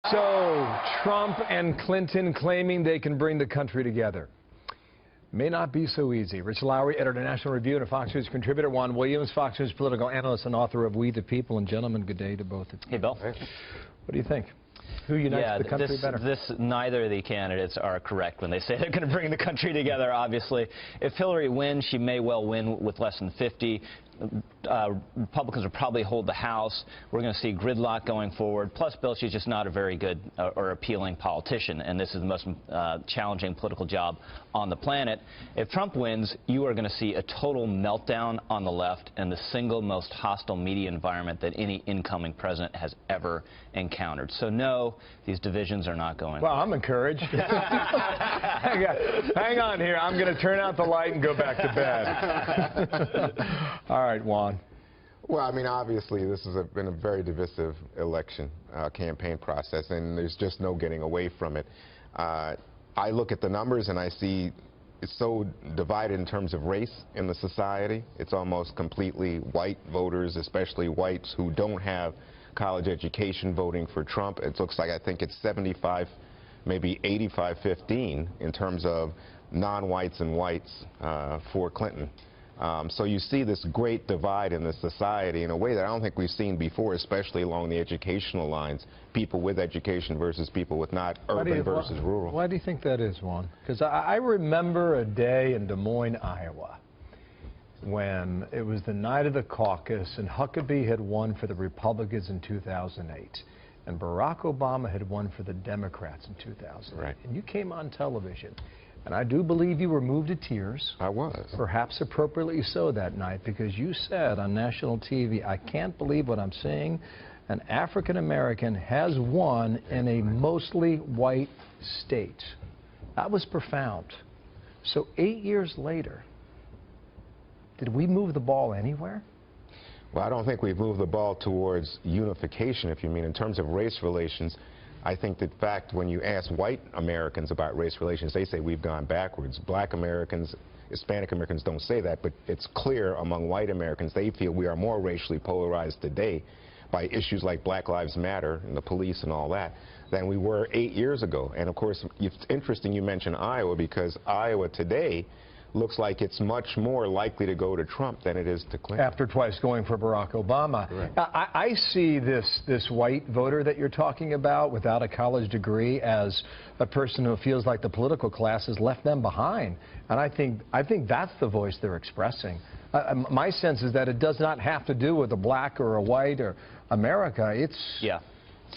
So, Trump and Clinton claiming they can bring the country together. May not be so easy. Rich Lowry, editor of National Review and a Fox News contributor. Juan Williams, Fox News political analyst and author of We the People. And gentlemen, good day to both of you. Hey, Bill. What do you think? Who unites the country better? Neither of the candidates are correct when they say they're going to bring the country together, obviously. If Hillary wins, she may well win with less than 50. Republicans will probably hold the House. We're going to see gridlock going forward. Plus, Bill, she's just not a very good or appealing politician, and this is the most challenging political job on the planet. If Trump wins, you are going to see a total meltdown on the left and the single most hostile media environment that any incoming president has ever encountered. So, no, these divisions are not going. Well, I'm encouraged. Hang on here. I'm going to turn out the light and go back to bed. All right, Juan. Well, I mean, obviously, this has been a very divisive election campaign process, and there's just no getting away from it. I look at the numbers, and I see it's so divided in terms of race in the society. It's almost completely white voters, especially whites who don't have college education, voting for Trump. It looks like, I think it's 75, maybe 85-15 in terms of non-whites and whites for Clinton. So you see this great divide in the society in a way that I don't think we've seen before, especially along the educational lines, people with education versus people with not, urban versus rural. Why do you think that is, Juan? Because I remember a day in Des Moines, Iowa, when it was the night of the caucus and Huckabee had won for the Republicans in 2008 and Barack Obama had won for the Democrats in 2008. Right. And you came on television. And I do believe you were moved to tears. I was. Perhaps appropriately so that night, because you said on national TV, I can't believe what I'm seeing. An African American has won in a mostly white state. That was profound. So 8 years later, did we move the ball anywhere? Well, I don't think we've moved the ball towards unification, if you mean in terms of race relations. I think that fact when you ask white Americans about race relations, they say we've gone backwards. Black Americans, Hispanic Americans don't say that, but it's clear among white Americans they feel we are more racially polarized today by issues like Black Lives Matter and the police and all that than we were 8 years ago. And of course, it's interesting you mention Iowa, because Iowa today looks like it's much more likely to go to Trump than it is to Clinton. After twice going for Barack Obama. Right. I see this white voter that you're talking about without a college degree as a person who feels like the political class has left them behind. And I think that's the voice they're expressing. My sense is that it does not have to do with a black or a white or America. It's... Yeah.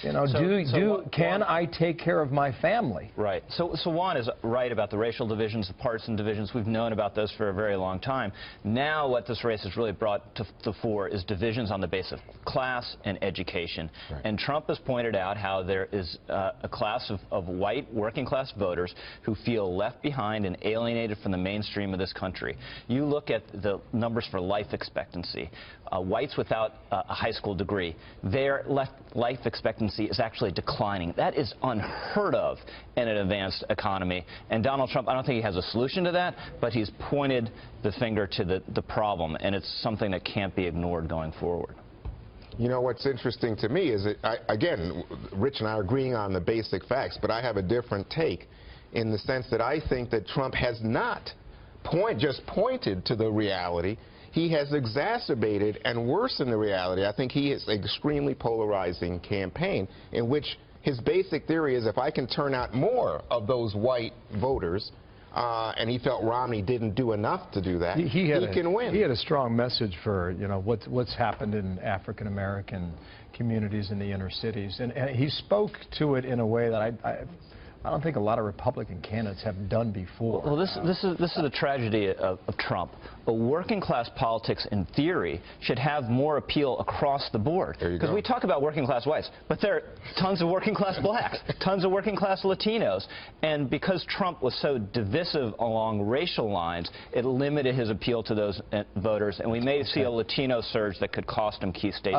You know, can I take care of my family? Right. So Juan is right about the racial divisions, the partisan divisions. We've known about those for a very long time. Now what this race has really brought to the fore is divisions on the basis of class and education. Right. And Trump has pointed out how there is a class of white working class voters who feel left behind and alienated from the mainstream of this country. You look at the numbers for life expectancy. Whites without a high school degree, their life expectancy is actually declining. That is unheard of in an advanced economy. And Donald Trump, I don't think he has a solution to that, but he's pointed the finger to the problem, and it's something that can't be ignored going forward. You know, what's interesting to me is that, again, Rich and I are agreeing on the basic facts, but I have a different take in the sense that I think that Trump has not just pointed to the reality. He has exacerbated and worsened the reality. I think he is an extremely polarizing campaign in which his basic theory is if I can turn out more of those white voters, and he felt Romney didn't do enough to do that, he can win. He had a strong message for, you know, what's happened in African American communities in the inner cities, and he spoke to it in a way that I don't think a lot of Republican candidates have done before. Well, this is the tragedy of Trump. But working class politics, in theory, should have more appeal across the board. Because we talk about working class whites, but there are tons of working class blacks, tons of working class Latinos. And because Trump was so divisive along racial lines, it limited his appeal to those voters. And we may see a Latino surge that could cost him key states.